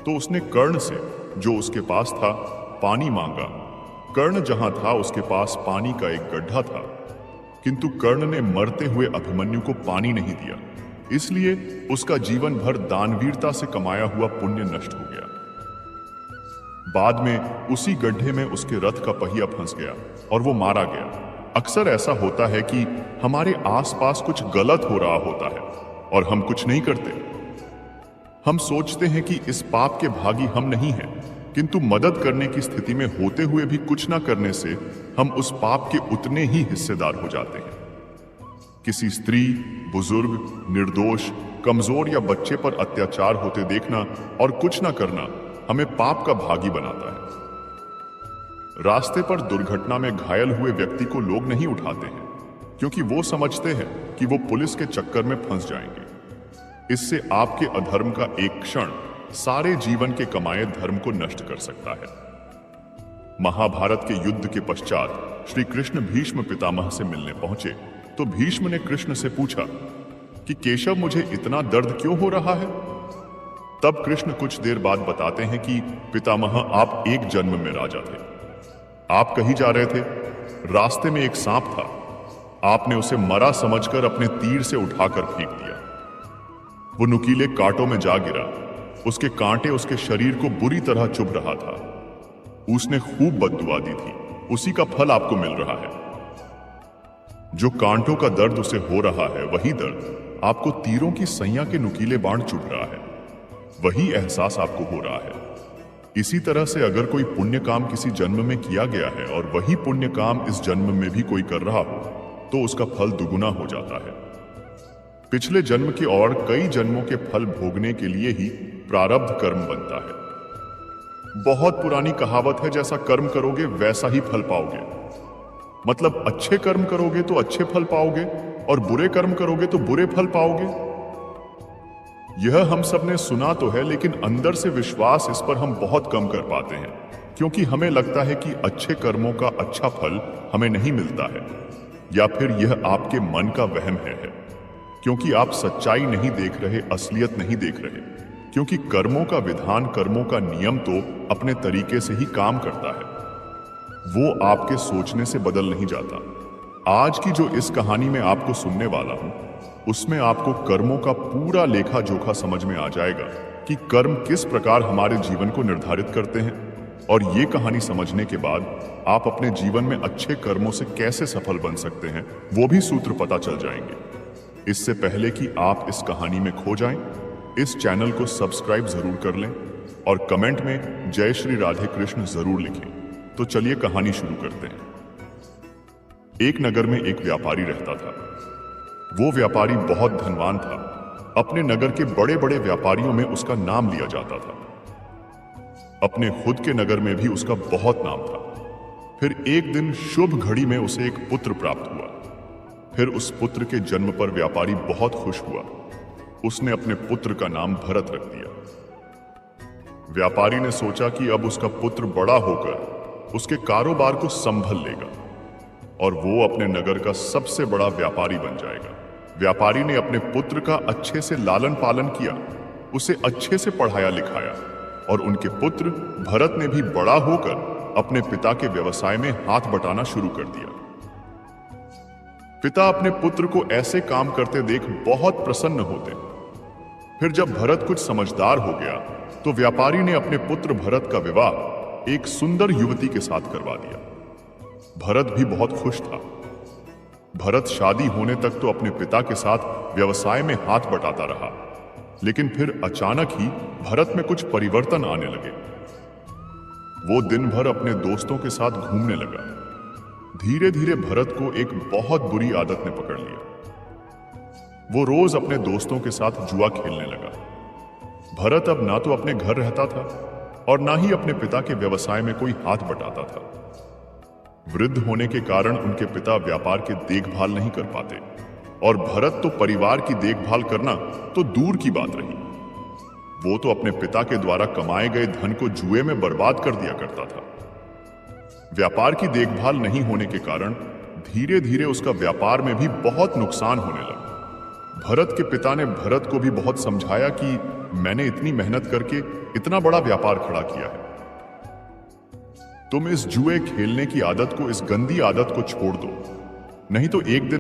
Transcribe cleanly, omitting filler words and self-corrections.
तो उसने कर्ण से, जो उसके पास था, पानी मांगा। कर्ण जहां था उसके पास पानी का एक गड्ढा था, किंतु कर्ण ने मरते हुए अभिमन्यु को पानी नहीं दिया, इसलिए उसका जीवन भर दानवीरता से कमाया हुआ पुण्य नष्ट हो गया। बाद में उसी गड्ढे में उसके रथ का पहिया फंस गया और वो मारा गया। अक्सर ऐसा होता है कि हमारे आसपास कुछ गलत हो रहा होता है और हम कुछ नहीं करते। हम सोचते हैं कि इस पाप के भागी हम नहीं हैं, किंतु मदद करने की स्थिति में होते हुए भी कुछ ना करने से हम उस पाप के उतने ही हिस्सेदार हो जाते हैं। किसी स्त्री, बुजुर्ग, निर्दोष, कमजोर या बच्चे पर अत्याचार होते देखना और कुछ ना करना हमें पाप का भागी बनाता है। रास्ते पर दुर्घटना में घायल हुए व्यक्ति को लोग नहीं उठाते हैं, क्योंकि वो समझते हैं कि वो पुलिस के चक्कर में फंस जाएंगे। इससे आपके अधर्म का एक क्षण सारे जीवन के कमाए धर्म को नष्ट कर सकता है। महाभारत के युद्ध के पश्चात श्री कृष्ण भीष्म पितामह से मिलने पहुंचे तो भीष्म ने कृष्ण से पूछा कि केशव, मुझे इतना दर्द क्यों हो रहा है? तब कृष्ण कुछ देर बाद बताते हैं कि पितामह, आप एक जन्म में राजा थे। आप कहीं जा रहे थे, रास्ते में एक सांप था, आपने उसे मरा समझकर अपने तीर से उठाकर फेंक दिया। वो नुकीले कांटों में जा गिरा, उसके कांटे उसके शरीर को बुरी तरह चुभ रहा था। उसने खूब बद्दुआ दी थी, उसी का फल आपको मिल रहा है। जो कांटों का दर्द उसे हो रहा है, वही दर्द आपको तीरों की सैया के नुकीले बाण चुभ रहा है, वही एहसास आपको हो रहा है। इसी तरह से अगर कोई पुण्य काम किसी जन्म में किया गया है और वही पुण्य काम इस जन्म में भी कोई कर रहा हो, तो उसका फल दुगुना हो जाता है। पिछले जन्म के और कई जन्मों के फल भोगने के लिए ही प्रारब्ध कर्म बनता है। बहुत पुरानी कहावत है, जैसा कर्म करोगे वैसा ही फल पाओगे। मतलब अच्छे कर्म करोगे तो अच्छे फल पाओगे और बुरे कर्म करोगे तो बुरे फल पाओगे। यह हम सब ने सुना तो है, लेकिन अंदर से विश्वास इस पर हम बहुत कम कर पाते हैं, क्योंकि हमें लगता है कि अच्छे कर्मों का अच्छा फल हमें नहीं मिलता है, या फिर यह आपके मन का वहम है, क्योंकि आप सच्चाई नहीं देख रहे, असलियत नहीं देख रहे। क्योंकि कर्मों का विधान, कर्मों का नियम तो अपने तरीके से ही काम करता है, वो आपके सोचने से बदल नहीं जाता। आज की जो इस कहानी में आपको सुनने वाला हूं, उसमें आपको कर्मों का पूरा लेखा जोखा समझ में आ जाएगा कि कर्म किस प्रकार हमारे जीवन को निर्धारित करते हैं, और ये कहानी समझने के बाद आप अपने जीवन में अच्छे कर्मों से कैसे सफल बन सकते हैं, वो भी सूत्र पता चल जाएंगे। इससे पहले कि आप इस कहानी में खो जाएं, इस चैनल को सब्सक्राइब जरूर कर लें और कमेंट में जय श्री राधे कृष्ण जरूर लिखें। तो चलिए कहानी शुरू करते हैं। एक नगर में एक व्यापारी रहता था। वो व्यापारी बहुत धनवान था। अपने नगर के बड़े बड़े व्यापारियों में उसका नाम लिया जाता था। अपने खुद के नगर में भी उसका बहुत नाम था। फिर एक दिन शुभ घड़ी में उसे एक पुत्र प्राप्त हुआ। फिर उस पुत्र के जन्म पर व्यापारी बहुत खुश हुआ। उसने अपने पुत्र का नाम भरत रख दिया। व्यापारी ने सोचा कि अब उसका पुत्र बड़ा होकर उसके कारोबार को संभल लेगा और वो अपने नगर का सबसे बड़ा व्यापारी बन जाएगा। व्यापारी ने अपने पुत्र का अच्छे से लालन पालन किया, उसे अच्छे से पढ़ाया लिखाया, और उनके पुत्र भरत ने भी बड़ा होकर अपने पिता के व्यवसाय में हाथ बटाना शुरू कर दिया। पिता अपने पुत्र को ऐसे काम करते देख बहुत प्रसन्न होते। फिर जब भरत कुछ समझदार हो गया तो व्यापारी ने अपने पुत्र भरत का विवाह एक सुंदर युवती के साथ करवा दिया। भरत भी बहुत खुश था। भरत शादी होने तक तो अपने पिता के साथ व्यवसाय में हाथ बटाता रहा, लेकिन फिर अचानक ही भरत में कुछ परिवर्तन आने लगे। वो दिन भर अपने दोस्तों के साथ घूमने लगा। धीरे धीरे भरत को एक बहुत बुरी आदत ने पकड़ लिया। वो रोज अपने दोस्तों के साथ जुआ खेलने लगा। भरत अब ना तो अपने घर रहता था और ना ही अपने पिता के व्यवसाय में कोई हाथ बटाता था। वृद्ध होने के कारण उनके पिता व्यापार की देखभाल नहीं कर पाते और भरत तो परिवार की देखभाल करना तो दूर की बात रही। वो तो अपने पिता के द्वारा कमाए गए धन को जुए में बर्बाद कर दिया करता था। व्यापार की देखभाल नहीं होने के कारण धीरे धीरे उसका व्यापार में भी बहुत नुकसान होने लगा। भरत के पिता ने भरत को भी बहुत समझाया कि मैंने इतनी मेहनत करके इतना बड़ा व्यापार खड़ा किया है। तुम इस जुए खेलने की आदत को, इस गंदी आदत को छोड़ दो, नहीं तो एक दिन